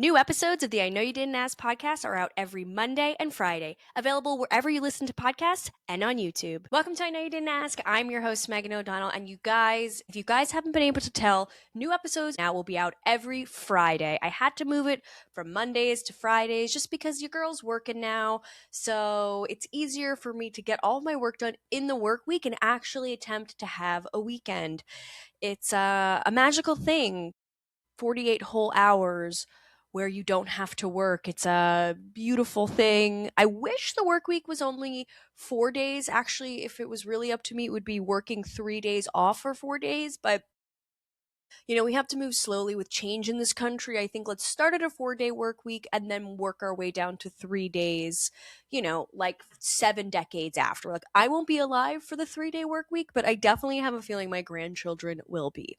New episodes of the I Know You Didn't Ask podcast are out every Monday and Friday, available wherever you listen to podcasts and on YouTube. Welcome to I Know You Didn't Ask. I'm your host, Megan O'Donnell, and you guys, if you guys haven't been able to tell, new episodes now will be out every Friday. I had to move it from Mondays to Fridays just because your girl's working now, so it's easier for me to get all of my work done in the work week and actually attempt to have a weekend. It's a magical thing, 48 whole hours where you don't have to work. It's a beautiful thing. I wish the work week was only 4 days. Actually, if it was really up to me, it would be working 3 days off for 4 days. But, we have to move slowly with change in this country. I think let's start at a 4-day work week and then work our way down to 3 days, like 7 decades after. Like, I won't be alive for the 3-day work week, but I definitely have a feeling my grandchildren will be.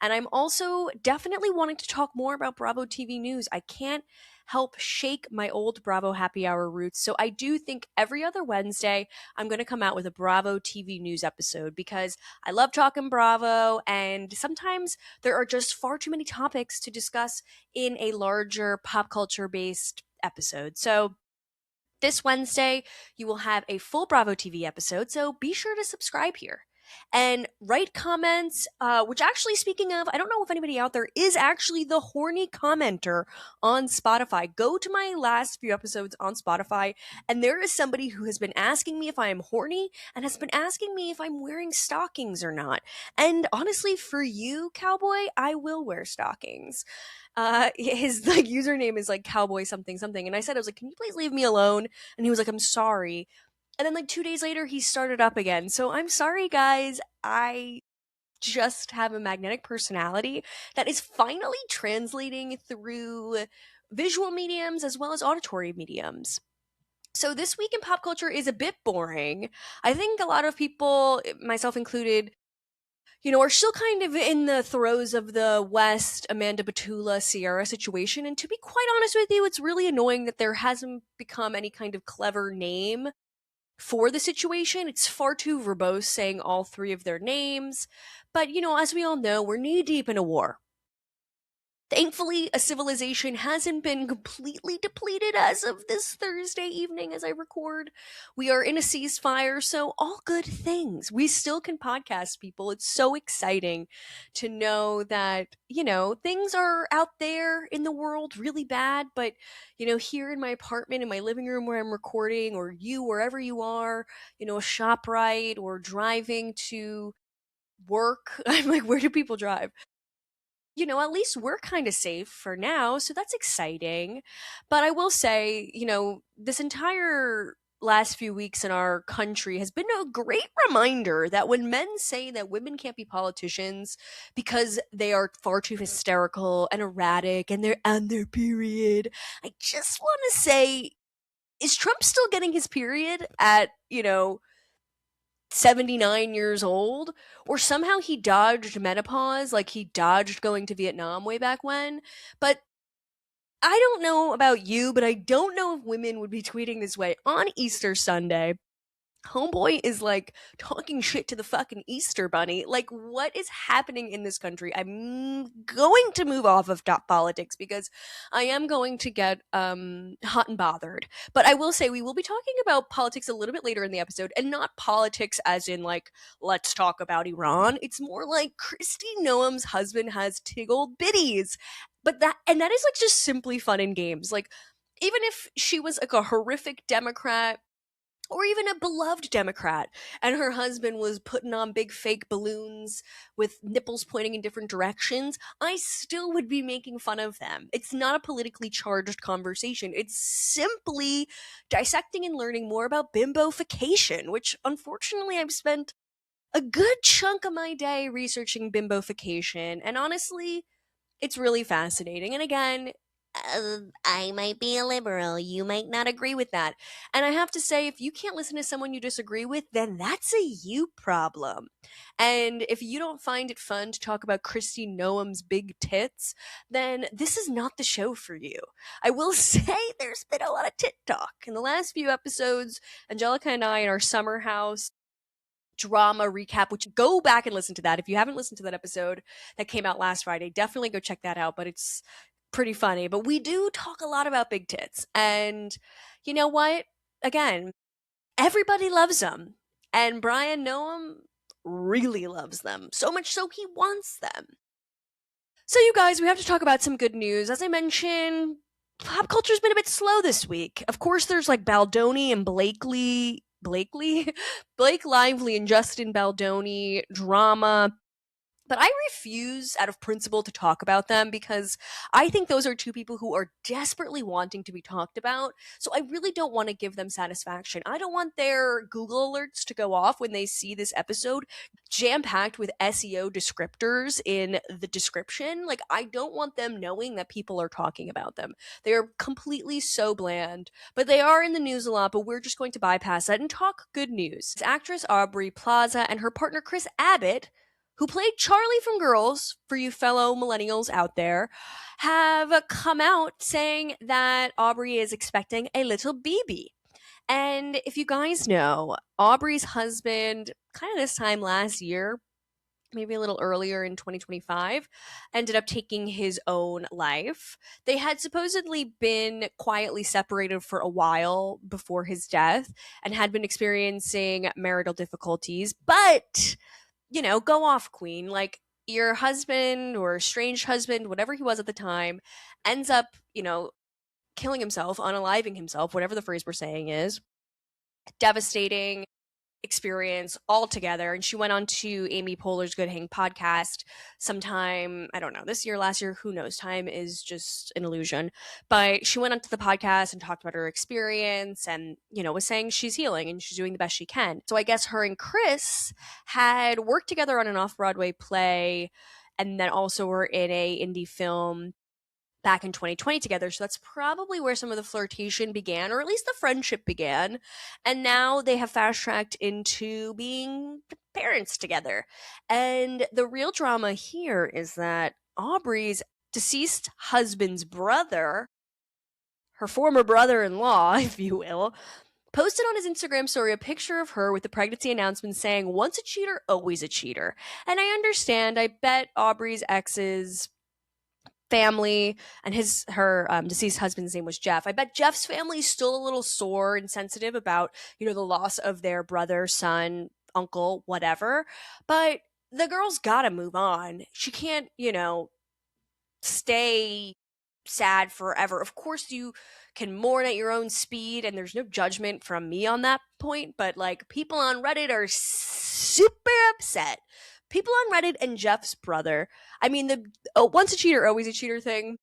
And I'm also definitely wanting to talk more about Bravo TV News. I can't help shake my old Bravo Happy Hour roots. So I do think every other Wednesday, I'm going to come out with a Bravo TV News episode because I love talking Bravo. And sometimes there are just far too many topics to discuss in a larger pop culture based episode. So this Wednesday, you will have a full Bravo TV episode. So be sure to subscribe here and write comments, which actually, speaking of, I don't know if anybody out there is actually the horny commenter on Spotify. Go to my last few episodes on Spotify, and there is somebody who has been asking me if I am horny and has been asking me if I'm wearing stockings or not. And honestly, for you, cowboy, I will wear stockings. His username is like cowboy something something, and I was like, can you please leave me alone? And he was like, I'm sorry. And then 2 days later, he started up again. So I'm sorry, guys. I just have a magnetic personality that is finally translating through visual mediums as well as auditory mediums. So this week in pop culture is a bit boring. I think a lot of people, myself included, are still kind of in the throes of the West Amanda Batula Ciara situation. And to be quite honest with you, it's really annoying that there hasn't become any kind of clever name for the situation. It's far too verbose saying all three of their names. But, as we all know, we're knee deep in a war. Thankfully, a civilization hasn't been completely depleted as of this Thursday evening as I record. We are in a ceasefire, so all good things. We still can podcast, people. It's so exciting to know that, things are out there in the world really bad, but, here in my apartment, in my living room where I'm recording, or you, wherever you are, a shop ride or driving to work. I'm like, where do people drive? At least we're kind of safe for now, so that's exciting. But I will say, this entire last few weeks in our country has been a great reminder that when men say that women can't be politicians because they are far too hysterical and erratic and they're on their period, I just want to say, is Trump still getting his period at, 79 years old, or somehow he dodged menopause, like he dodged going to Vietnam way back when? But I don't know about you, but I don't know if women would be tweeting this way on Easter Sunday. Homeboy is like talking shit to the fucking Easter bunny. Like, what is happening in this country? I'm going to move off of top politics because I am going to get hot and bothered. But I will say we will be talking about politics a little bit later in the episode, and not politics as in like, let's talk about Iran. It's more like Kristi Noem's husband has tiggled bitties. But that is like just simply fun and games. Like, even if she was like a horrific Democrat, or even a beloved Democrat, and her husband was putting on big fake balloons with nipples pointing in different directions, I still would be making fun of them. It's not a politically charged conversation. It's simply dissecting and learning more about bimbofication, which unfortunately I've spent a good chunk of my day researching bimbofication, and honestly, it's really fascinating. And again, I might be a liberal. You might not agree with that. And I have to say, if you can't listen to someone you disagree with, then that's a you problem. And if you don't find it fun to talk about Kristi Noem's big tits, then this is not the show for you. I will say there's been a lot of tit talk. In the last few episodes, Angelica and I in our summer house drama recap, which go back and listen to that. If you haven't listened to that episode that came out last Friday, definitely go check that out. But it's pretty funny. But we do talk a lot about big tits. And you know what? Again, everybody loves them. And Brian Noem really loves them. So much so he wants them. So, you guys, we have to talk about some good news. As I mentioned, pop culture's been a bit slow this week. Of course, there's like Baldoni and Blake Lively and Justin Baldoni drama. But I refuse out of principle to talk about them because I think those are two people who are desperately wanting to be talked about. So I really don't want to give them satisfaction. I don't want their Google alerts to go off when they see this episode jam-packed with SEO descriptors in the description. Like, I don't want them knowing that people are talking about them. They are completely so bland, but they are in the news a lot, but we're just going to bypass that and talk good news. Actress Aubrey Plaza and her partner Chris Abbott, who played Charlie from Girls, for you fellow millennials out there, have come out saying that Aubrey is expecting a little baby. And if you guys know, Aubrey's husband, kind of this time last year, maybe a little earlier in 2025, ended up taking his own life. They had supposedly been quietly separated for a while before his death and had been experiencing marital difficulties, but go off, queen. Like, your husband or estranged husband, whatever he was at the time, ends up, killing himself, unaliving himself, whatever the phrase we're saying is. Devastating experience altogether. And she went on to Amy Poehler's Good Hang podcast sometime, I don't know, this year, last year, who knows, time is just an illusion. But she went onto the podcast and talked about her experience and, was saying she's healing and she's doing the best she can. So I guess her and Kris had worked together on an off-Broadway play and then also were in a indie film back in 2020 together. So that's probably where some of the flirtation began, or at least the friendship began. And now they have fast tracked into being parents together. And the real drama here is that Aubrey's deceased husband's brother, her former brother-in-law, if you will, posted on his Instagram story a picture of her with the pregnancy announcement saying, "Once a cheater, always a cheater." And I understand, I bet Aubrey's ex's family and her deceased husband's name was Jeff. I bet Jeff's family is still a little sore and sensitive about, the loss of their brother, son, uncle, whatever. But the girl's gotta move on. She can't, stay sad forever. Of course, you can mourn at your own speed, and there's no judgment from me on that point, but like, people on Reddit are super upset. People on Reddit and Jeff's brother. I mean, the once a cheater, always a cheater thing.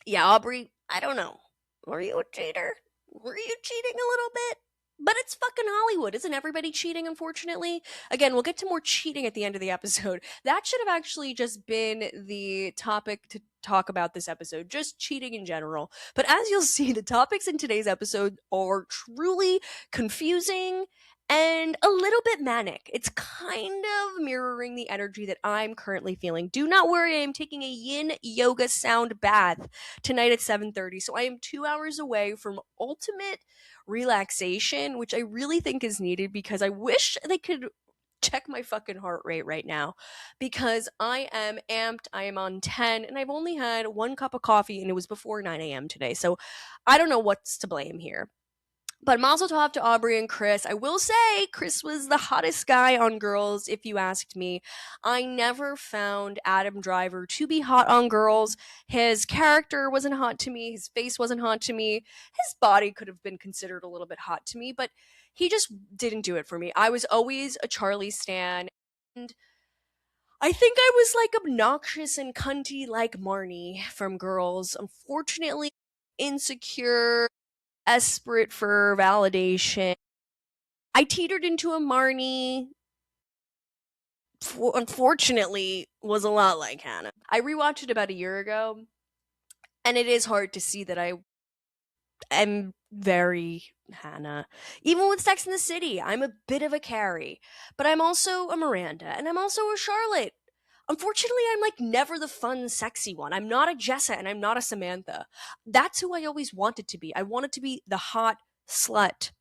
Yeah, Aubrey, I don't know. Were you a cheater? Were you cheating a little bit? But it's fucking Hollywood. Isn't everybody cheating, unfortunately? Again, we'll get to more cheating at the end of the episode. That should have actually just been the topic to talk about this episode, just cheating in general. But as you'll see, the topics in today's episode are truly confusing and a little bit manic. It's kind of mirroring the energy that I'm currently feeling. Do not worry, I'm taking a yin yoga sound bath tonight at 7:30. So I am 2 hours away from ultimate relaxation, which I really think is needed because I wish they could check my fucking heart rate right now because I am amped. I am on 10 and I've only had one cup of coffee and it was before 9 a.m. today. So I don't know what's to blame here. But mazel tov to Aubrey and Kris. I will say Kris was the hottest guy on Girls, if you asked me. I never found Adam Driver to be hot on Girls. His character wasn't hot to me. His face wasn't hot to me. His body could have been considered a little bit hot to me, but he just didn't do it for me. I was always a Charlie stan, and I think I was like obnoxious and cunty like Marnie from Girls. Unfortunately, insecure, desperate for validation. I teetered into a Marnie. Unfortunately, was a lot like Hannah. I rewatched it about a year ago, and it is hard to see that I am very Hannah. Even with Sex in the City, I'm a bit of a Carrie, but I'm also a Miranda, and I'm also a Charlotte. Unfortunately, I'm like never the fun, sexy one. I'm not a Jessa and I'm not a Samantha. That's who I always wanted to be. I wanted to be the hot slut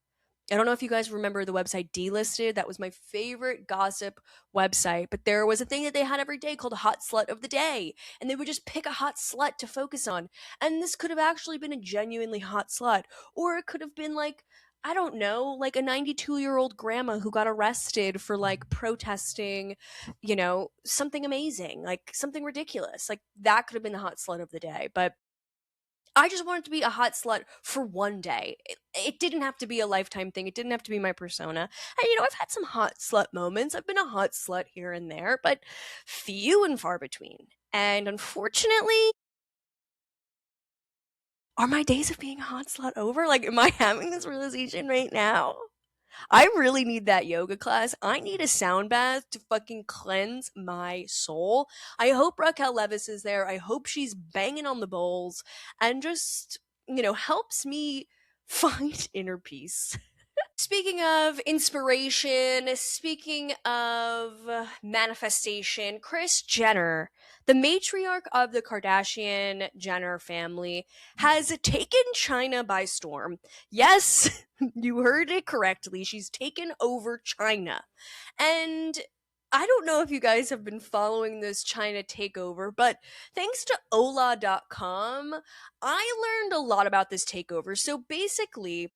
I don't know if you guys remember the website Delisted. That was my favorite gossip website. But there was a thing that they had every day called Hot Slut of the Day. And they would just pick a hot slut to focus on. And this could have actually been a genuinely hot slut. Or it could have been like, I don't know, like a 92-year-old grandma who got arrested for like protesting, something amazing, like something ridiculous. Like that could have been the hot slut of the day. But I just wanted to be a hot slut for one day. It didn't have to be a lifetime thing. It didn't have to be my persona. And, I've had some hot slut moments. I've been a hot slut here and there, but few and far between. And unfortunately, are my days of being a hot slut over? Like, am I having this realization right now? I really need that yoga class. I need a sound bath to fucking cleanse my soul. I hope Raquel Levis is there. I hope she's banging on the bowls and just, helps me find inner peace. Speaking of inspiration, speaking of manifestation, Kris Jenner, the matriarch of the Kardashian Jenner family, has taken China by storm. Yes, you heard it correctly. She's taken over China. And I don't know if you guys have been following this China takeover, but thanks to Ola.com, I learned a lot about this takeover. So basically,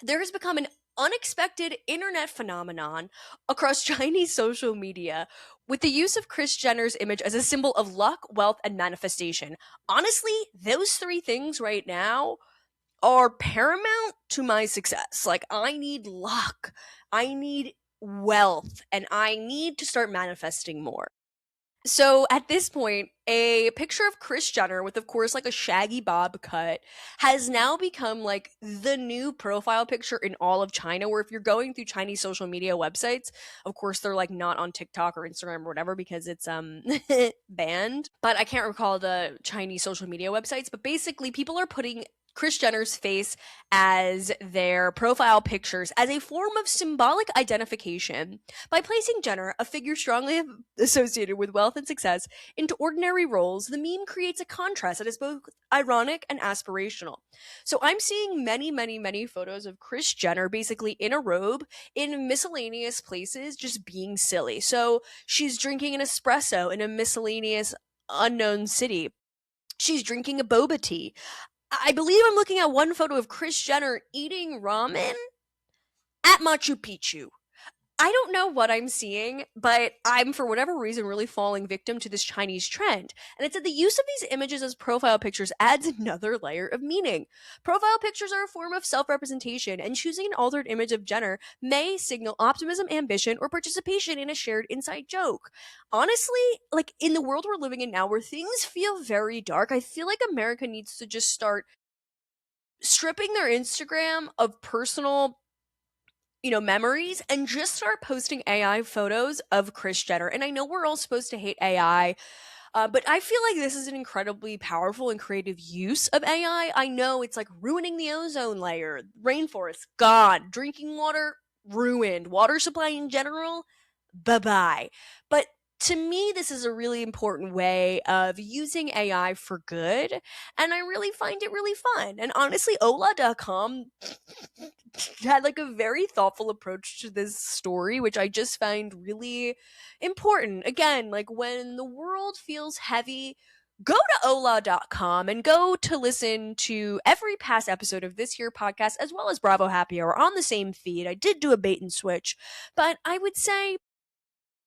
there has become an unexpected internet phenomenon across Chinese social media with the use of Kris Jenner's image as a symbol of luck, wealth, and manifestation. Honestly, those three things right now are paramount to my success. Like, I need luck, I need wealth, and I need to start manifesting more. So at this point, a picture of Kris Jenner with, of course, like a shaggy bob cut has now become like the new profile picture in all of China. Where if you're going through Chinese social media websites, of course, they're like not on TikTok or Instagram or whatever because it's banned. But I can't recall the Chinese social media websites. But basically, people are putting Kris Jenner's face as their profile pictures as a form of symbolic identification. By placing Jenner, a figure strongly associated with wealth and success, into ordinary roles, the meme creates a contrast that is both ironic and aspirational. So I'm seeing many, many, many photos of Kris Jenner basically in a robe in miscellaneous places, just being silly. So she's drinking an espresso in a miscellaneous unknown city. She's drinking a boba tea. I believe I'm looking at one photo of Kris Jenner eating ramen at Machu Picchu. I don't know what I'm seeing, but I'm, for whatever reason, really falling victim to this Chinese trend. And it's that the use of these images as profile pictures adds another layer of meaning. Profile pictures are a form of self-representation, and choosing an altered image of Jenner may signal optimism, ambition, or participation in a shared inside joke. Honestly, like, in the world we're living in now, where things feel very dark, I feel like America needs to just start stripping their Instagram of personal memories and just start posting AI photos of Kris Jenner. And I know we're all supposed to hate AI, but I feel like this is an incredibly powerful and creative use of AI. I know it's like ruining the ozone layer, rainforest gone, drinking water ruined, water supply in general, bye-bye. But to me, this is a really important way of using AI for good, and I really find it really fun. And honestly, Ola.com had like a very thoughtful approach to this story, which I just find really important. Again, like when the world feels heavy, go to Ola.com and go to listen to every past episode of this here podcast as well as Bravo Happy Hour on the same feed. I did do a bait and switch, but I would say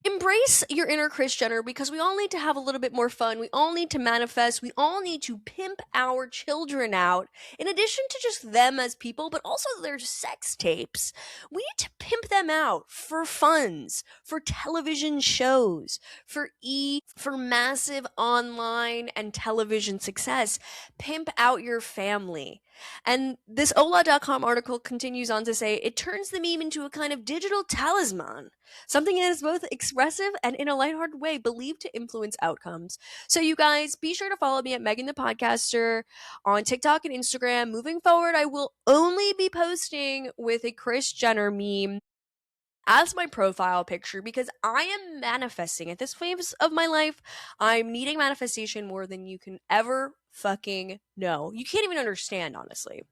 embrace your inner Kris Jenner, because we all need to have a little bit more fun. We all need to manifest. We all need to pimp our children out. In addition to just them as people, but also their sex tapes. We need to pimp them out for funds, for television shows, for massive online and television success. Pimp out your family. And this Ola.com article continues on to say it turns the meme into a kind of digital talisman, something that is both expressive and in a lighthearted way believed to influence outcomes. So you guys, be sure to follow me at Megan the Podcaster on TikTok and Instagram. Moving forward, I will only be posting with a Kris Jenner meme as my profile picture because I am manifesting at this phase of my life. I'm needing manifestation more than you can ever fucking know. You can't even understand, honestly.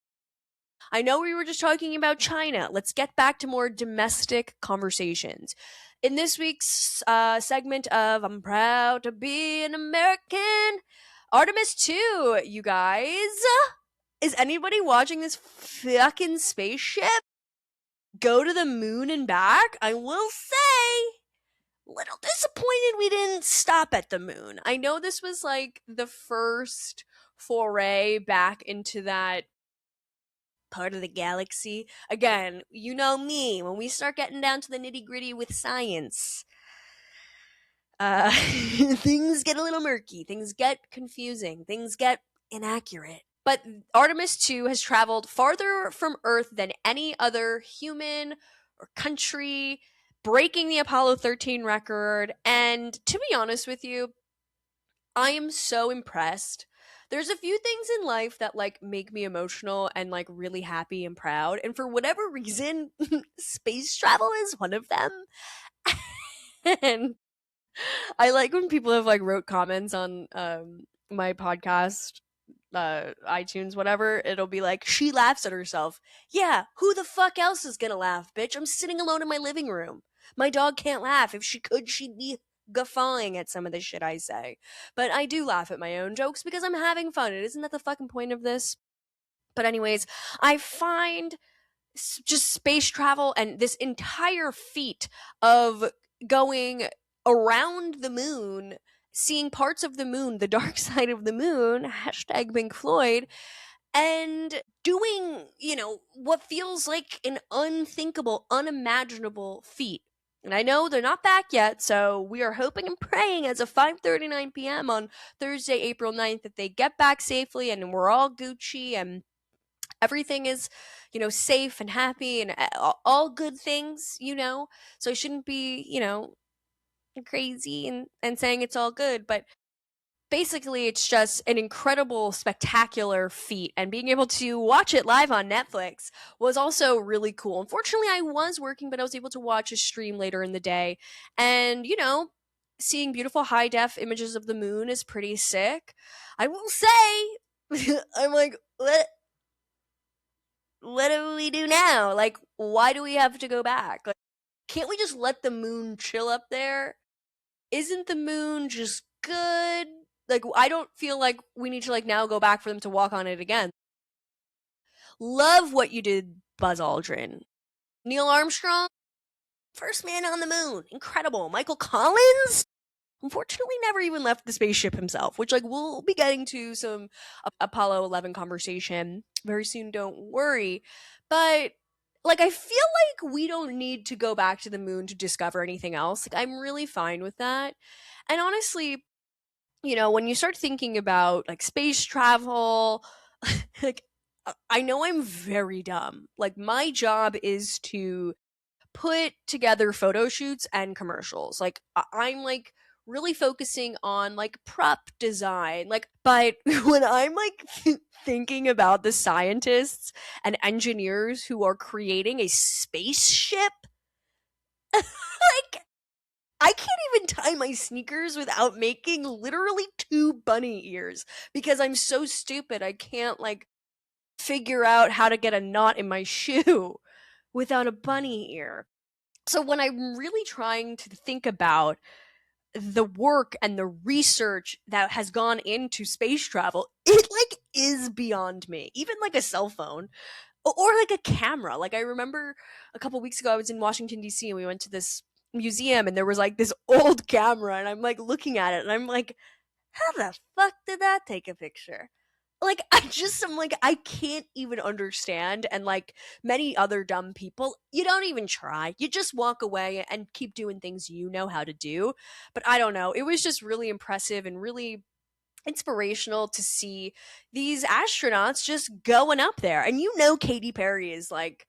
I know we were just talking about China. Let's get back to more domestic conversations. In this week's segment of I'm Proud to Be an American, Artemis 2, you guys. Is anybody watching this fucking spaceship go to the moon and back? I will say, little disappointed we didn't stop at the moon. I know this was like the first foray back into that part of the galaxy. Again, you know me, when we start getting down to the nitty gritty with science, things get a little murky, things get confusing, things get inaccurate. But Artemis 2 has traveled farther from Earth than any other human or country, breaking the Apollo 13 record. And to be honest with you, I am so impressed. There's a few things in life that like make me emotional and like really happy and proud. And for whatever reason, space travel is one of them. And I like when people have like wrote comments on my podcast, iTunes, whatever. It'll be like, she laughs at herself. Yeah, who the fuck else is gonna laugh, bitch? I'm sitting alone in my living room. My dog can't laugh. If she could, she'd be guffawing at some of the shit I say. But I do laugh at my own jokes because I'm having fun. Isn't that the fucking point of this? But anyways, I find just space travel and this entire feat of going around the moon, seeing parts of the moon, the dark side of the moon, hashtag Pink Floyd, and doing, what feels like an unthinkable, unimaginable feat. And I know they're not back yet, so we are hoping and praying as of 5:39 p.m. on Thursday, April 9th, that they get back safely and we're all Gucci and everything is, safe and happy and all good things, So I shouldn't be, crazy and saying it's all good, but basically it's just an incredible, spectacular feat, and being able to watch it live on Netflix was also really cool. Unfortunately, I was working, but I was able to watch a stream later in the day, and seeing beautiful high def images of the moon is pretty sick. I will say, I'm like, what do we do now? Like, why do we have to go back? Like, can't we just let the moon chill up there? Isn't the moon just good? Like, I don't feel like we need to like now go back for them to walk on it again. Love what you did, Buzz Aldrin. Neil Armstrong, first man on the moon. Incredible. Michael Collins, unfortunately never even left the spaceship himself, which like we'll be getting to some Apollo 11 conversation very soon, don't worry. But like, I feel like we don't need to go back to the moon to discover anything else. Like, I'm really fine with that. And honestly, when you start thinking about like space travel, like, I know I'm very dumb. Like, my job is to put together photo shoots and commercials. Like, I'm like really focusing on like prop design. Like, but when I'm like thinking about the scientists and engineers who are creating a spaceship, like, I can't even tie my sneakers without making literally 2 bunny ears because I'm so stupid. I can't like figure out how to get a knot in my shoe without a bunny ear. So when I'm really trying to think about the work and the research that has gone into space travel, it like is beyond me. Even like a cell phone or like a camera. Like, I remember a couple weeks ago I was in Washington DC and we went to this museum and there was like this old camera and I'm like looking at it and I'm like, how the fuck did that take a picture? Like, I'm like, I can't even understand. And like many other dumb people, you don't even try. You just walk away and keep doing things you know how to do. But I don't know. It was just really impressive and really inspirational to see these astronauts just going up there. And Katy Perry is like,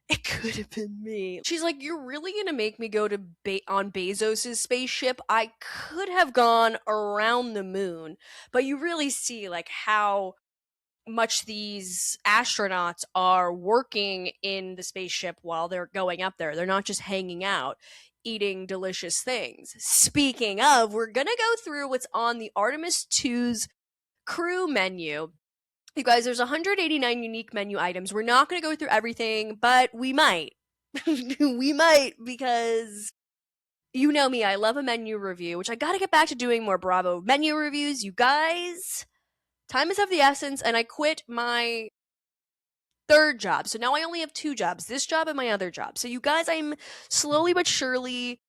it could have been me. She's like, you're really gonna make me go to on Bezos's spaceship? I could have gone around the moon, but you really see like how much these astronauts are working in the spaceship while they're going up there. They're not just hanging out eating delicious things. Speaking of, we're gonna go through what's on the Artemis 2's crew menu. You guys, there's 189 unique menu items. We're not going to go through everything, but we might. We might, because you know me, I love a menu review, which I got to get back to doing more Bravo menu reviews. You guys, time is of the essence, and I quit my third job. So now I only have 2 jobs, this job and my other job. So you guys, I'm slowly but surely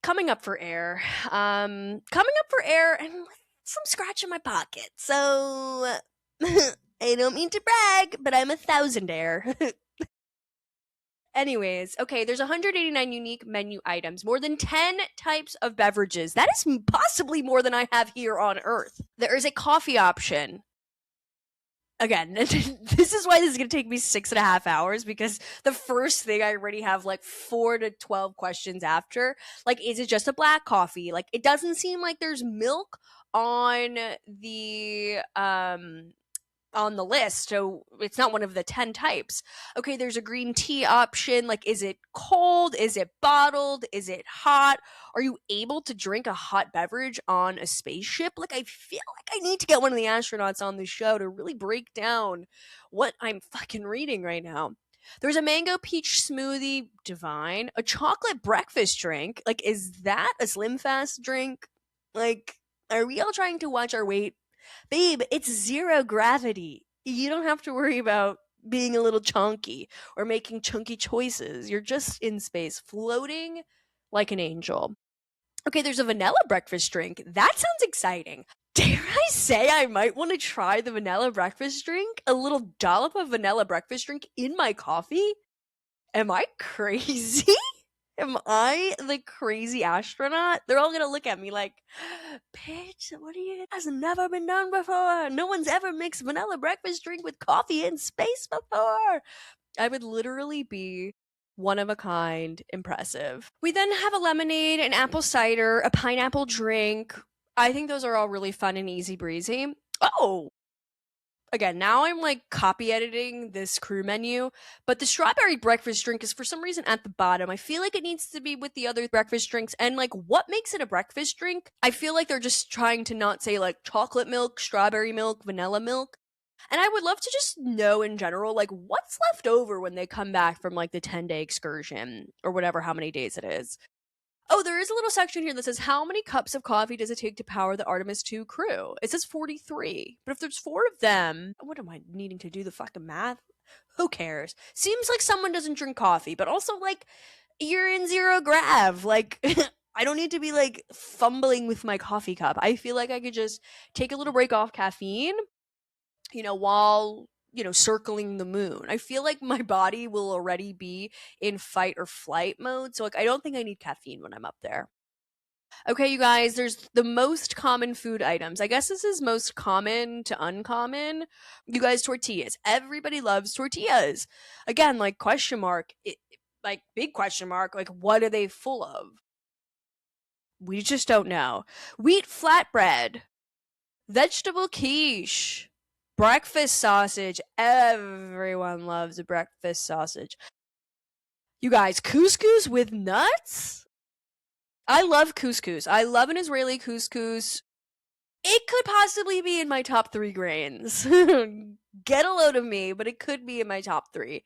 coming up for air. Coming up for air and some scratch in my pocket. So I don't mean to brag, but I'm a thousandaire. Anyways, okay, there's 189 unique menu items, more than 10 types of beverages. That is possibly more than I have here on Earth. There is a coffee option. Again, this is why this is going to take me 6.5 hours, because the first thing I already have like 4 to 12 questions after. Like, is it just a black coffee? Like, it doesn't seem like there's milk on the list, so it's not one of the 10 types. Okay, there's a green tea option. Like, is it cold? Is it bottled? Is it hot? Are you able to drink a hot beverage on a spaceship? Like, I feel like I need to get one of the astronauts on the show to really break down what I'm fucking reading right now. There's a mango peach smoothie, divine. A chocolate breakfast drink. Like, is that a Slim Fast drink? Like, are we all trying to watch our weight? Babe, it's zero gravity. You don't have to worry about being a little chunky or making chunky choices. You're just in space, floating like an angel. Okay, there's a vanilla breakfast drink. That sounds exciting. Dare I say I might want to try the vanilla breakfast drink? A little dollop of vanilla breakfast drink in my coffee? Am I crazy? Am I the crazy astronaut? They're all gonna look at me like, bitch, what are you? Has never been done before. No one's ever mixed vanilla breakfast drink with coffee in space before. I would literally be one of a kind, impressive. We then have a lemonade, an apple cider, a pineapple drink. I think those are all really fun and easy breezy. Oh, again, now I'm like copy editing this crew menu, but the strawberry breakfast drink is for some reason at the bottom. I feel like it needs to be with the other breakfast drinks. And like, what makes it a breakfast drink? I feel like they're just trying to not say like chocolate milk, strawberry milk, vanilla milk. And I would love to just know in general, like, what's left over when they come back from like the 10-day excursion or whatever, how many days it is. Oh, there is a little section here that says, how many cups of coffee does it take to power the Artemis 2 crew? It says 43. But if there's 4 of them, what am I needing to do the fucking math? Who cares? Seems like someone doesn't drink coffee, but also, like, you're in zero grav. Like, I don't need to be, like, fumbling with my coffee cup. I feel like I could just take a little break off caffeine, while circling the moon. I feel like my body will already be in fight or flight mode. So, like, I don't think I need caffeine when I'm up there. Okay, you guys, there's the most common food items. I guess this is most common to uncommon. You guys, tortillas. Everybody loves tortillas. Again, like, question mark, like, big question mark, like, what are they full of? We just don't know. Wheat flatbread, vegetable quiche, breakfast sausage. Everyone loves a breakfast sausage. You guys, couscous with nuts? I love couscous. I love an Israeli couscous. It could possibly be in my top 3 grains. Get a load of me, but it could be in my top 3.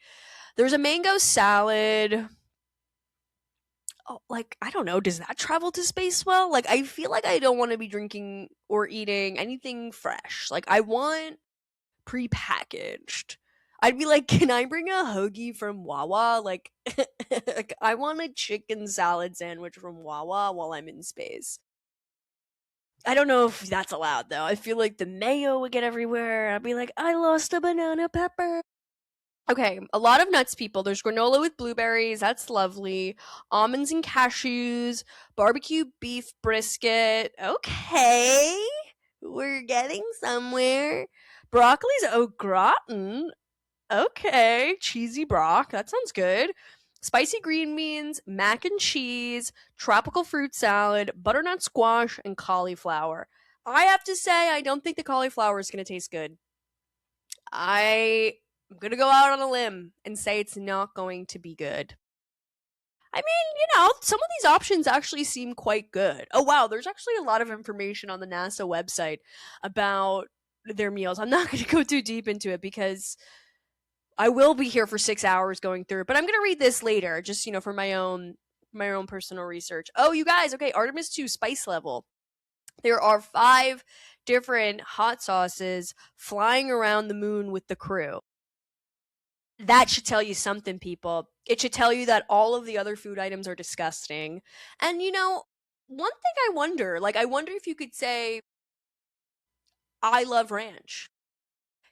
There's a mango salad. Oh, like, I don't know, does that travel to space well? Like, I feel like I don't want to be drinking or eating anything fresh. Like, I want prepackaged. I'd be like, can I bring a hoagie from Wawa? Like, like, I want a chicken salad sandwich from Wawa while I'm in space. I don't know if that's allowed, though. I feel like the mayo would get everywhere. I'd be like, I lost a banana pepper. Okay, a lot of nuts, people. There's granola with blueberries. That's lovely. Almonds and cashews. Barbecue beef brisket. Okay. We're getting somewhere. Broccoli's au gratin. Okay. Cheesy brock. That sounds good. Spicy green beans, mac and cheese, tropical fruit salad, butternut squash, and cauliflower. I have to say, I don't think the cauliflower is going to taste good. I'm going to go out on a limb and say it's not going to be good. I mean, some of these options actually seem quite good. Oh, wow, there's actually a lot of information on the NASA website about their meals. I'm not going to go too deep into it because I will be here for 6 hours going through it, but I'm going to read this later just, for my own personal research. Oh, you guys, okay, Artemis 2 spice level. There are 5 different hot sauces flying around the moon with the crew. That should tell you something, people. It should tell you that all of the other food items are disgusting. And one thing I wonder if you could say, I love ranch.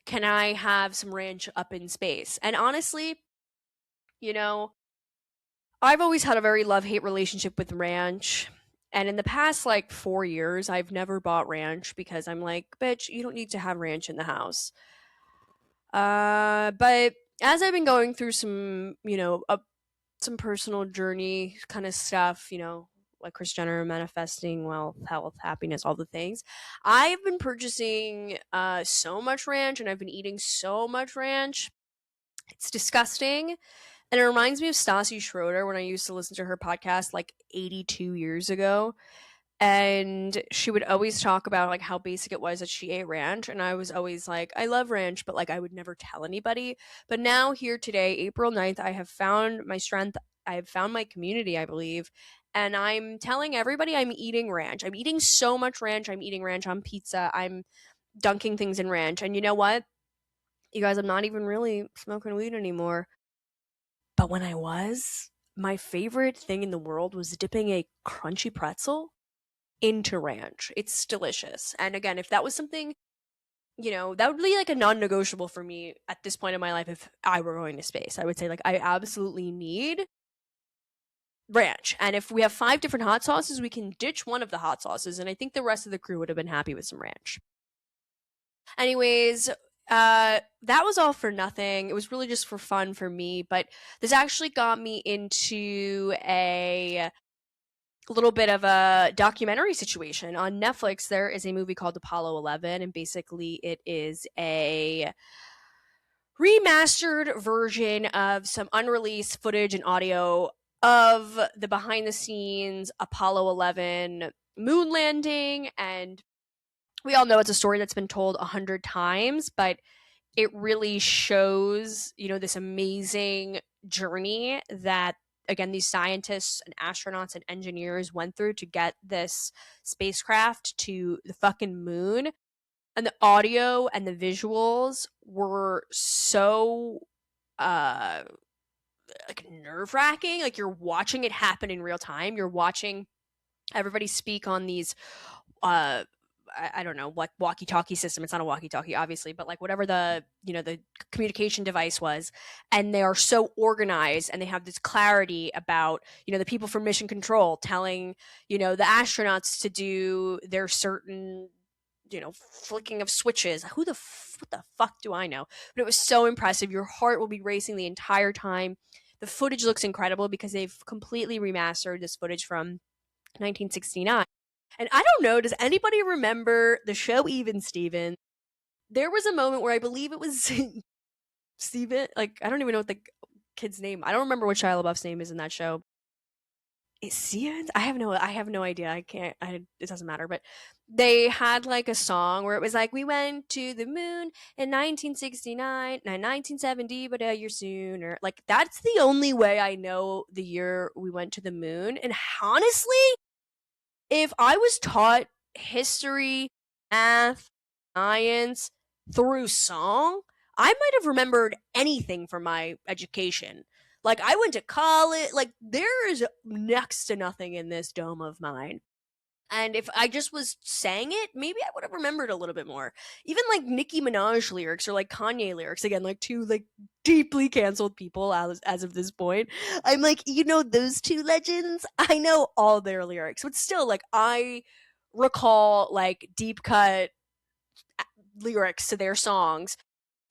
Can I have some ranch up in space? And honestly, I've always had a very love-hate relationship with ranch. And in the past, 4 years, I've never bought ranch because I'm like, bitch, you don't need to have ranch in the house. But as I've been going through some, some personal journey kind of stuff, like Kris Jenner, manifesting wealth, health, happiness, all the things, I've been purchasing so much ranch, and I've been eating so much ranch. It's disgusting. And it reminds me of Stassi Schroeder when I used to listen to her podcast 82 years ago. And she would always talk about how basic it was that she ate ranch. And I was always like, I love ranch, but I would never tell anybody. But now here today, April 9th, I have found my strength. I have found my community, I believe. And I'm telling everybody I'm eating ranch. I'm eating so much ranch. I'm eating ranch on pizza. I'm dunking things in ranch. And you know what? You guys, I'm not even really smoking weed anymore. But when I was, my favorite thing in the world was dipping a crunchy pretzel into ranch. It's delicious. And again, if that was something, that would be a non-negotiable for me at this point in my life if I were going to space. I would say I absolutely need ranch. And if we have 5 different hot sauces, we can ditch one of the hot sauces. And I think the rest of the crew would have been happy with some ranch. Anyways, that was all for nothing. It was really just for fun for me, but this actually got me into a little bit of a documentary situation. On Netflix, there is a movie called Apollo 11, and basically it is a remastered version of some unreleased footage and audio of the behind the scenes Apollo 11 moon landing. And we all know it's a story that's been told 100 times, but it really shows, this amazing journey that, again, these scientists and astronauts and engineers went through to get this spacecraft to the fucking moon. And the audio and the visuals were so nerve-wracking. You're watching it happen in real time. You're watching everybody speak on these I don't know what walkie-talkie system. It's not a walkie-talkie, obviously, but whatever the the communication device was, and they are so organized and they have this clarity about the people from mission control telling the astronauts to do their certain flicking of switches. What the fuck do I know? But it was so impressive. Your heart will be racing the entire time. The footage looks incredible because they've completely remastered this footage from 1969. And I don't know, does anybody remember the show Even Steven? There was a moment where I believe it was Steven, I don't even know what the kid's name. I don't remember what Shia LaBeouf's name is in that show. Is Steven? I have no idea. It doesn't matter. But they had a song where it was we went to the moon in 1969 and 1970, but a year sooner. That's the only way I know the year we went to the moon. And honestly, if I was taught history, math, science through song, I might have remembered anything from my education. I went to college. There is next to nothing in this dome of mine. And if I just was sang it, maybe I would have remembered a little bit more. Even Nicki Minaj lyrics or Kanye lyrics. Again, two deeply canceled people as of this point. I'm those two legends? I know all their lyrics. But still, I recall deep cut lyrics to their songs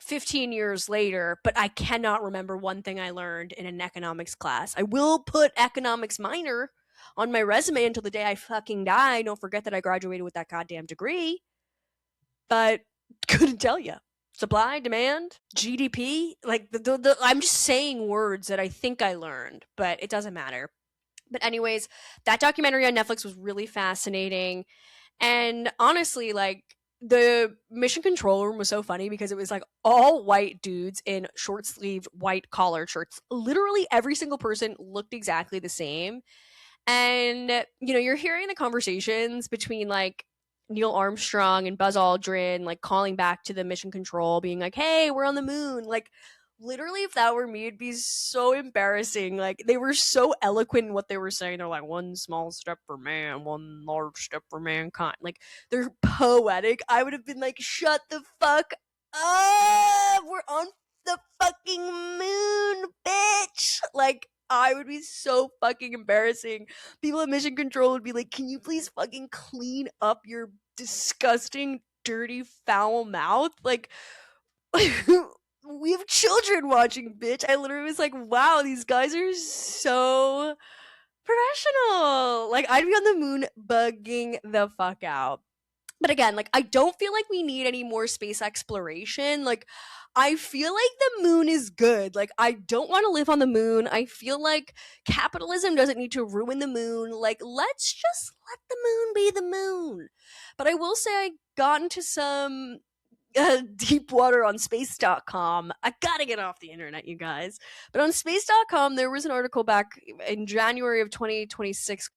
15 years later, but I cannot remember one thing I learned in an economics class. I will put economics minor on my resume until the day I fucking die. Don't forget that I graduated with that goddamn degree. But couldn't tell you. Supply, demand, GDP. I'm just saying words that I think I learned, but it doesn't matter. But anyways, that documentary on Netflix was really fascinating. And honestly, the mission control room was so funny because it was like all white dudes in short sleeved white collar shirts. Literally every single person looked exactly the same. And, you're hearing the conversations between like Neil Armstrong and Buzz Aldrin, like calling back to the mission control, being like, hey, we're on the moon. Like, literally, if that were me, it'd be so embarrassing. Like, they were so eloquent in what they were saying. They're like, one small step for man, one large step for mankind. Like, they're poetic. I would have been like, shut the fuck up. We're on the fucking moon, bitch. Like, I would be so fucking embarrassing. People at Mission Control would be like, can you please fucking clean up your disgusting, dirty, foul mouth? Like, we have children watching, bitch. I literally was like, wow, these guys are so professional. Like, I'd be on the moon bugging the fuck out. But again, like, I don't feel like we need any more space exploration. Like, I feel like the moon is good. Like, I don't want to live on the moon. I feel like capitalism doesn't need to ruin the moon. Like, let's just let the moon be the moon. But I will say I got into some deep water on space.com. I gotta get off the internet, you guys. But on space.com, there was an article back in January of 2026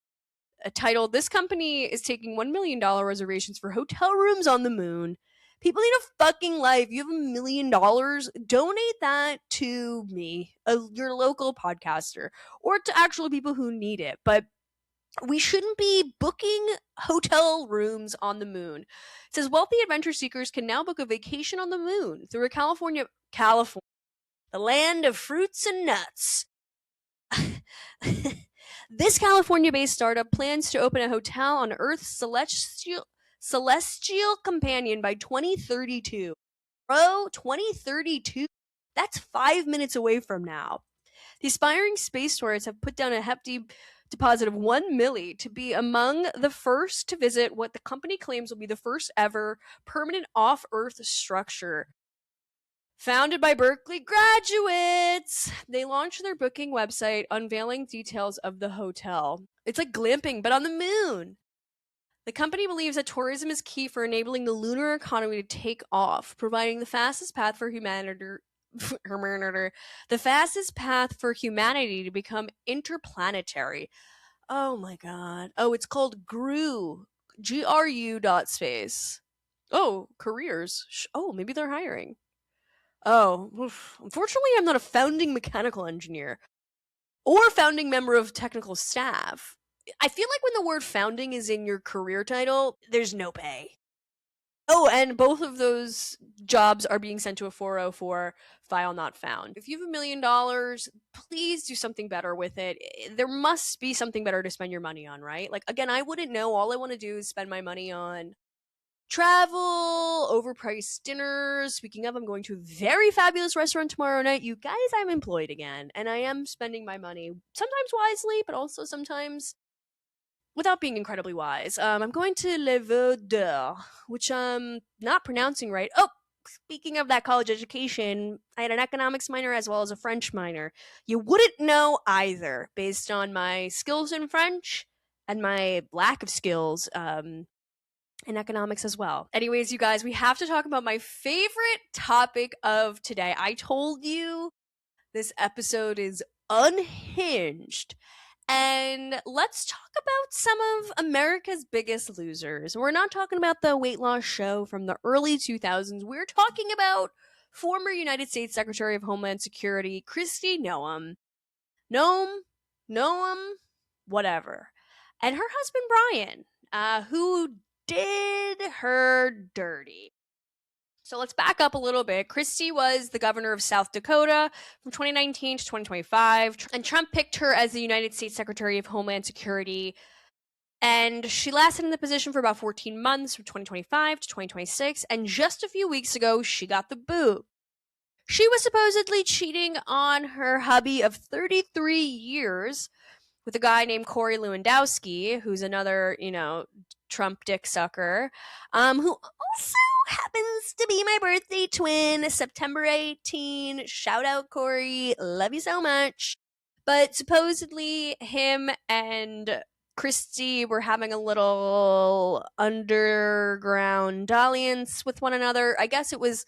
titled, "This company is taking $1 million reservations for hotel rooms on the moon. People need a fucking life. You have $1 million? Donate that to me, your local podcaster, or to actual people who need it. But we shouldn't be booking hotel rooms on the moon." It says wealthy adventure seekers can now book a vacation on the moon through a California, the land of fruits and nuts. This California-based startup plans to open a hotel on Earth's celestial companion by 2032. Bro, 2032? That's 5 minutes away from now. The aspiring space tourists have put down a hefty deposit of $1 million to be among the first to visit what the company claims will be the first ever permanent off-Earth structure. Founded by Berkeley graduates, they launched their booking website unveiling details of the hotel. It's like glamping, but on the moon. The company believes that tourism is key for enabling the lunar economy to take off, providing the fastest path for humanity to become interplanetary. Oh my god. Oh, it's called GRU. GRU.space. Oh, careers. Oh, maybe they're hiring. Oh, oof. Unfortunately, I'm not a founding mechanical engineer or founding member of technical staff. I feel like when the word founding is in your career title, there's no pay. Oh, and both of those jobs are being sent to a 404 file not found. If you have $1 million, please do something better with it. There must be something better to spend your money on, right? Like, again, I wouldn't know. All I want to do is spend my money on travel, overpriced dinners. Speaking of, I'm going to a very fabulous restaurant tomorrow night. You guys, I'm employed again, and I am spending my money sometimes wisely, but also sometimes without being incredibly wise. I'm going to Le Veau d'Or, which I'm not pronouncing right. Oh, speaking of that college education, I had an economics minor as well as a French minor. You wouldn't know either based on my skills in French and my lack of skills in economics as well. Anyways, you guys, we have to talk about my favorite topic of today. I told you this episode is unhinged. And let's talk about some of America's biggest losers. We're not talking about the weight loss show from the early 2000s. We're talking about former United States Secretary of Homeland Security, Kristi Noem, whatever. And her husband, Brian, who did her dirty. So let's back up a little bit. Kristi was the governor of South Dakota from 2019 to 2025, and Trump picked her as the United States Secretary of Homeland Security. And she lasted in the position for about 14 months from 2025 to 2026, and just a few weeks ago, she got the boot. She was supposedly cheating on her hubby of 33 years with a guy named Corey Lewandowski, who's another, Trump dick sucker, who also happens to be my birthday twin, September 18. Shout out, Corey. Love you so much. But supposedly him and Kristi were having a little underground dalliance with one another. I guess it was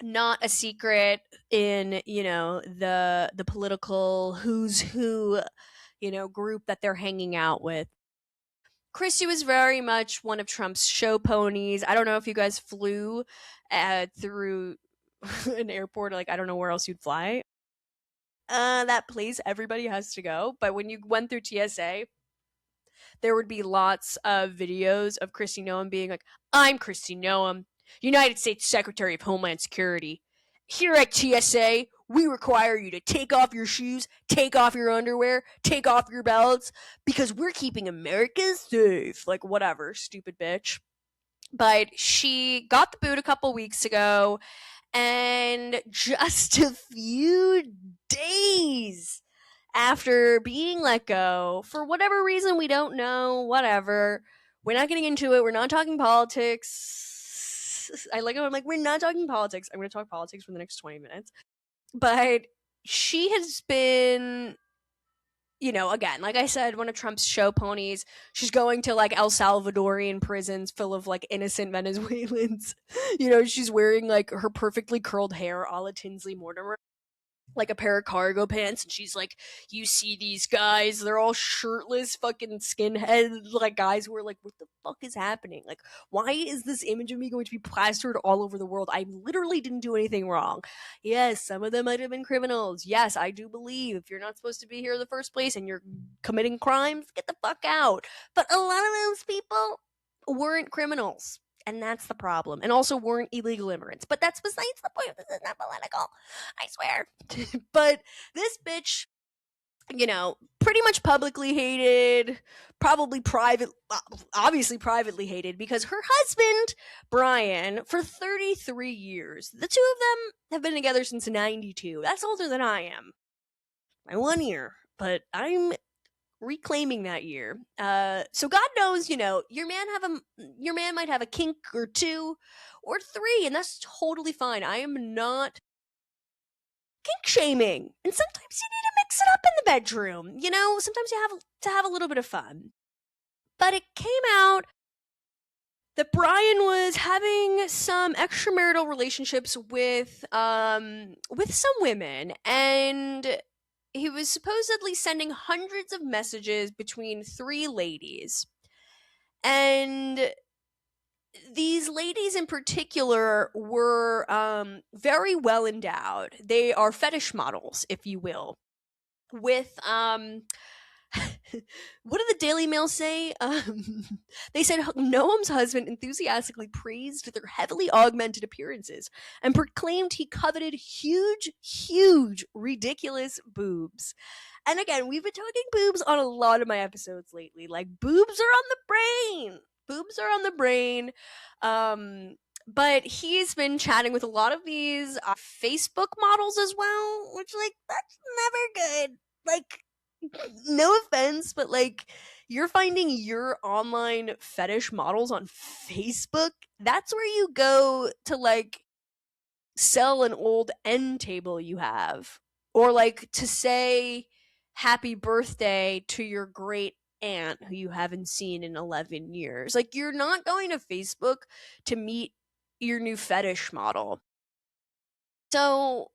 not a secret in, the political who's who, group that they're hanging out with. Kristi was very much one of Trump's show ponies. I don't know if you guys flew through an airport, like I don't know where else you'd fly. That place everybody has to go. But when you went through TSA, there would be lots of videos of Kristi Noem being like, "I'm Kristi Noem, United States Secretary of Homeland Security. Here at TSA, we require you to take off your shoes, take off your underwear, take off your belts, because we're keeping America safe." Like, whatever, stupid bitch. But she got the boot a couple weeks ago, and just a few days after being let go, for whatever reason, we don't know, whatever. We're not getting into it. We're not talking politics. I like how I'm like, we're not talking politics. I'm going to talk politics for the next 20 minutes. But she has been, again, like I said, one of Trump's show ponies. She's going to like El Salvadorian prisons full of like innocent Venezuelans. She's wearing like her perfectly curled hair a la Tinsley Mortimer, like a pair of cargo pants, and she's like, "You see these guys, they're all shirtless fucking skinhead like guys who are like, what the fuck is happening? Like, why is this image of me going to be plastered all over the world? I literally didn't do anything wrong. Yes, some of them might have been criminals. Yes, I do believe if you're not supposed to be here in the first place and you're committing crimes, get the fuck out. But a lot of those people weren't criminals. And that's the problem. And also weren't illegal immigrants. But that's besides the point. This is not political. I swear. But this bitch, pretty much publicly hated, probably obviously privately hated, because her husband, Brian, for 33 years, the two of them have been together since 92. That's older than I am. By 1 year. But I'm reclaiming that year. So God knows, your man might have a kink or two or three, and that's totally fine. I am not kink shaming. And sometimes you need to mix it up in the bedroom. Sometimes you have to have a little bit of fun. But it came out that Brian was having some extramarital relationships with some women, and he was supposedly sending hundreds of messages between 3 ladies. And these ladies in particular were very well endowed. They are fetish models, if you will, with what did the Daily Mail say? They said Noam's husband enthusiastically praised their heavily augmented appearances and proclaimed he coveted huge, ridiculous boobs. And again, we've been talking boobs on a lot of my episodes lately. Like, boobs are on the brain. Boobs are on the brain. But he's been chatting with a lot of these Facebook models as well, which, like, that's never good. Like, no offense, but like, you're finding your online fetish models on Facebook. That's where you go to like sell an old end table you have, or like to say happy birthday to your great aunt who you haven't seen in 11 years. Like, you're not going to Facebook to meet your new fetish model. So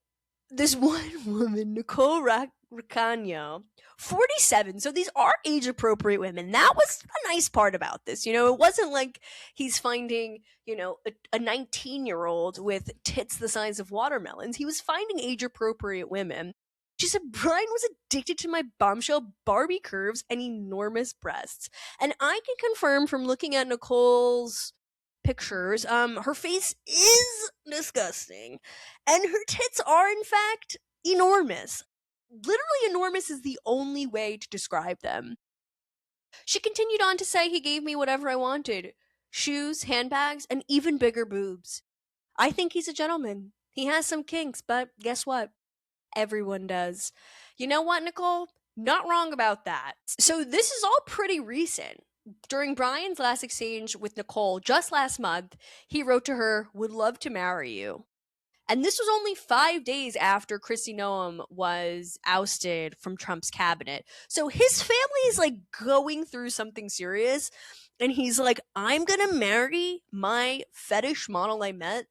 this one woman, Nicole Racano, 47. So these are age appropriate women. That was a nice part about this. It wasn't like he's finding, a 19-year-old with tits the size of watermelons. He was finding age appropriate women. She said Brian was addicted to my bombshell Barbie curves and enormous breasts. And I can confirm from looking at Nicole's pictures, her face is disgusting. And her tits are, in fact, enormous. Literally enormous is the only way to describe them. She continued on to say he gave me whatever I wanted. Shoes, handbags, and even bigger boobs. I think he's a gentleman. He has some kinks, but guess what? Everyone does. You know what, Nicole? Not wrong about that. So this is all pretty recent. During Brian's last exchange with Nicole just last month, he wrote to her, "Would love to marry you." And this was only 5 days after Kristi Noem was ousted from Trump's cabinet. So his family is like going through something serious. And he's like, I'm going to marry my fetish model I met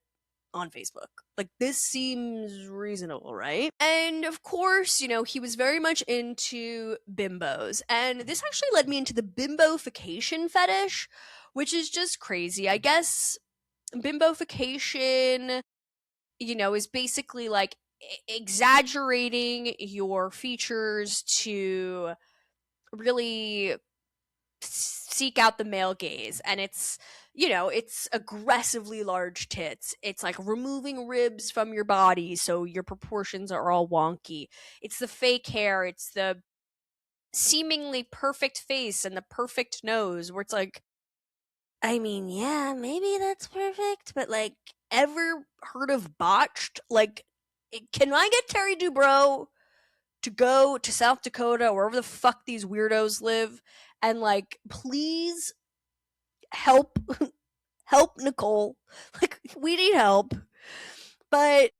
on Facebook. Like, this seems reasonable, right? And of course, he was very much into bimbos. And this actually led me into the bimbofication fetish, which is just crazy. I guess bimbofication, is basically like exaggerating your features to really seek out the male gaze. And it's aggressively large tits. It's like removing ribs from your body so your proportions are all wonky. It's the fake hair. It's the seemingly perfect face and the perfect nose, where it's like, I mean, yeah, maybe that's perfect, but like, ever heard of botched? Like, can I get Terry Dubrow to go to South Dakota or wherever the fuck these weirdos live and like, please help Nicole? Like, we need help. But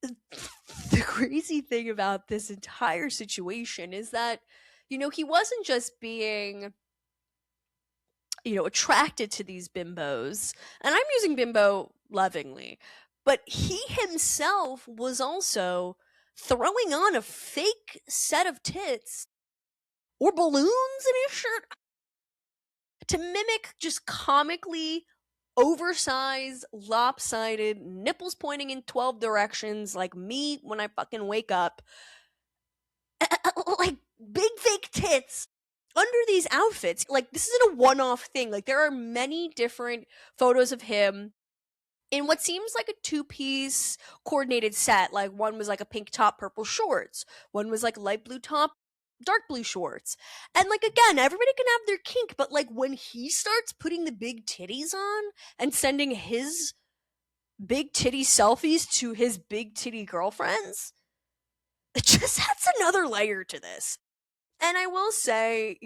the crazy thing about this entire situation is that, he wasn't just being attracted to these bimbos, and I'm using bimbo lovingly, but he himself was also throwing on a fake set of tits or balloons in his shirt to mimic just comically oversized, lopsided, nipples pointing in 12 directions like me when I fucking wake up. Like, big fake tits under these outfits. Like, this isn't a one-off thing. Like, there are many different photos of him in what seems like a two-piece coordinated set. Like, one was like a pink top, purple shorts. One was like light blue top, dark blue shorts. And like, again, everybody can have their kink, but like, when he starts putting the big titties on and sending his big titty selfies to his big titty girlfriends, it just adds another layer to this. And I will say,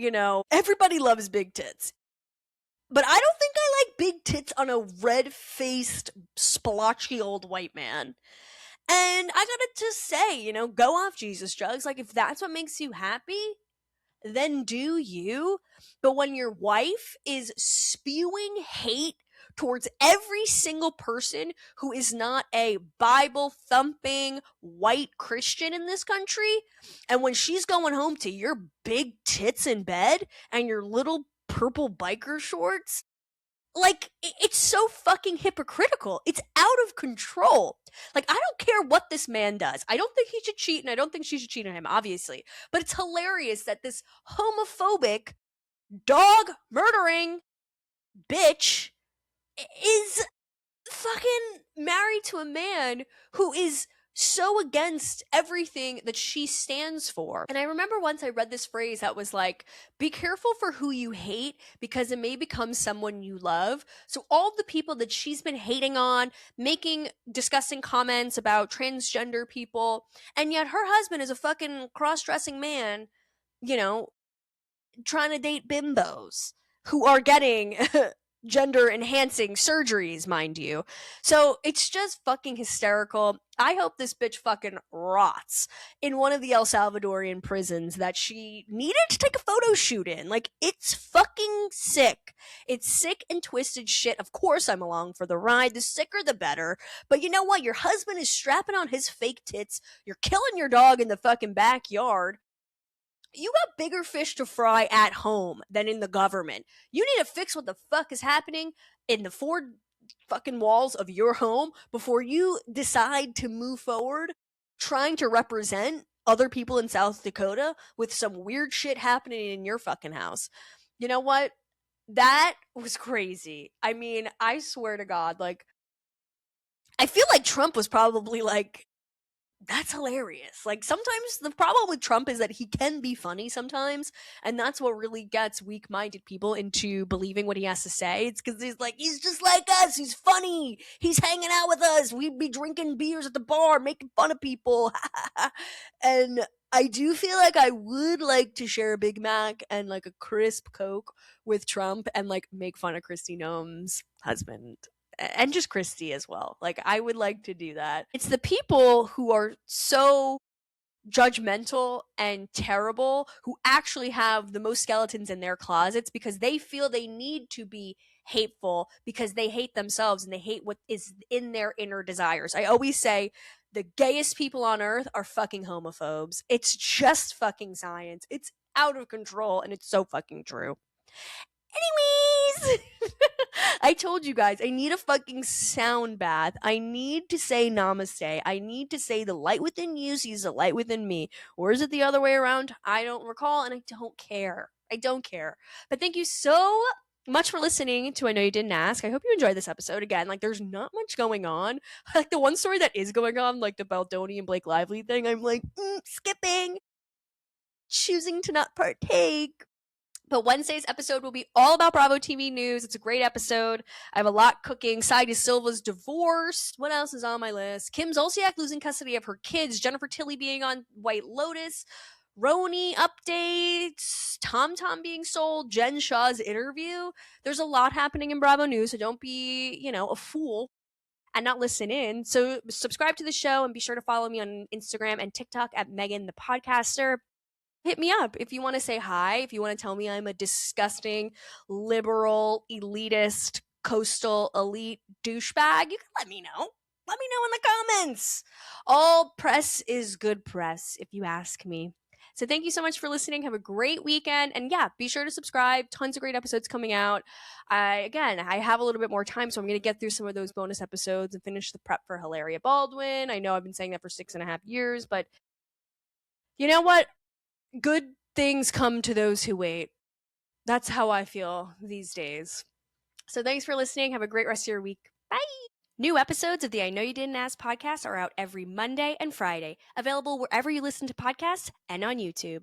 everybody loves big tits. But I don't think I like big tits on a red-faced, splotchy old white man. And I gotta just say, go off Jesus drugs. Like, if that's what makes you happy, then do you. But when your wife is spewing hate towards every single person who is not a Bible-thumping white Christian in this country, and when she's going home to your big tits in bed and your little purple biker shorts, like, it's so fucking hypocritical. It's out of control. Like, I don't care what this man does. I don't think he should cheat, and I don't think she should cheat on him, obviously. But it's hilarious that this homophobic, dog murdering bitch is fucking married to a man who is so against everything that she stands for. And I remember once I read this phrase that was like, be careful for who you hate because it may become someone you love. So all the people that she's been hating on, making disgusting comments about transgender people, and yet her husband is a fucking cross-dressing man, trying to date bimbos who are getting gender enhancing surgeries, mind you. So it's just fucking hysterical. I hope this bitch fucking rots in one of the El Salvadorian prisons that she needed to take a photo shoot in. Like, it's fucking sick. It's sick and twisted shit. Of course I'm along for the ride. The sicker the better. But you know what? Your husband is strapping on his fake tits. You're killing your dog in the fucking backyard. You got bigger fish to fry at home than in the government. You need to fix what the fuck is happening in the four fucking walls of your home before you decide to move forward trying to represent other people in South Dakota with some weird shit happening in your fucking house. You know what? That was crazy. I mean, I swear to God, like, I feel like Trump was probably like, that's hilarious. Like, sometimes the problem with Trump is that he can be funny sometimes, and that's what really gets weak-minded people into believing what he has to say. It's because he's just like us. He's funny. He's hanging out with us. We'd be drinking beers at the bar, making fun of people. And I do feel like I would like to share a Big Mac and like a crisp Coke with Trump and like make fun of Kristi Noem's husband. and just Kristi as well. Like, I would like to do that. It's the people who are so judgmental and terrible who actually have the most skeletons in their closets because they feel they need to be hateful because they hate themselves and they hate what is in their inner desires. I always say the gayest people on earth are fucking homophobes. It's just fucking science. It's out of control and it's so fucking true. Anyways, I told you guys, I need a fucking sound bath. I need to say namaste. I need to say the light within you sees the light within me. Or is it the other way around? I don't recall and I don't care. I don't care. But thank you so much for listening to I Know You Didn't Ask. I hope you enjoyed this episode. Again, like, there's not much going on. Like, the one story that is going on, like the Baldoni and Blake Lively thing, I'm like, skipping, choosing to not partake. But Wednesday's episode will be all about Bravo TV news. It's a great episode. I have a lot cooking. Saida Silva's divorced. What else is on my list? Kim Zolciak losing custody of her kids. Jennifer Tilly being on White Lotus. Roni updates. Tom Tom being sold. Jen Shah's interview. There's a lot happening in Bravo news, so don't be, a fool and not listen in. So subscribe to the show and be sure to follow me on Instagram and TikTok at Megan the Podcaster. Hit me up if you want to say hi, if you want to tell me I'm a disgusting, liberal, elitist, coastal, elite douchebag. You can let me know. Let me know in the comments. All press is good press, if you ask me. So thank you so much for listening. Have a great weekend. And yeah, be sure to subscribe. Tons of great episodes coming out. I have a little bit more time, so I'm going to get through some of those bonus episodes and finish the prep for Hilaria Baldwin. I know I've been saying that for 6.5 years, but you know what? Good things come to those who wait. That's how I feel these days. So thanks for listening. Have a great rest of your week. Bye. New episodes of the I Know You Didn't Ask podcast are out every Monday and Friday, available wherever you listen to podcasts and on YouTube.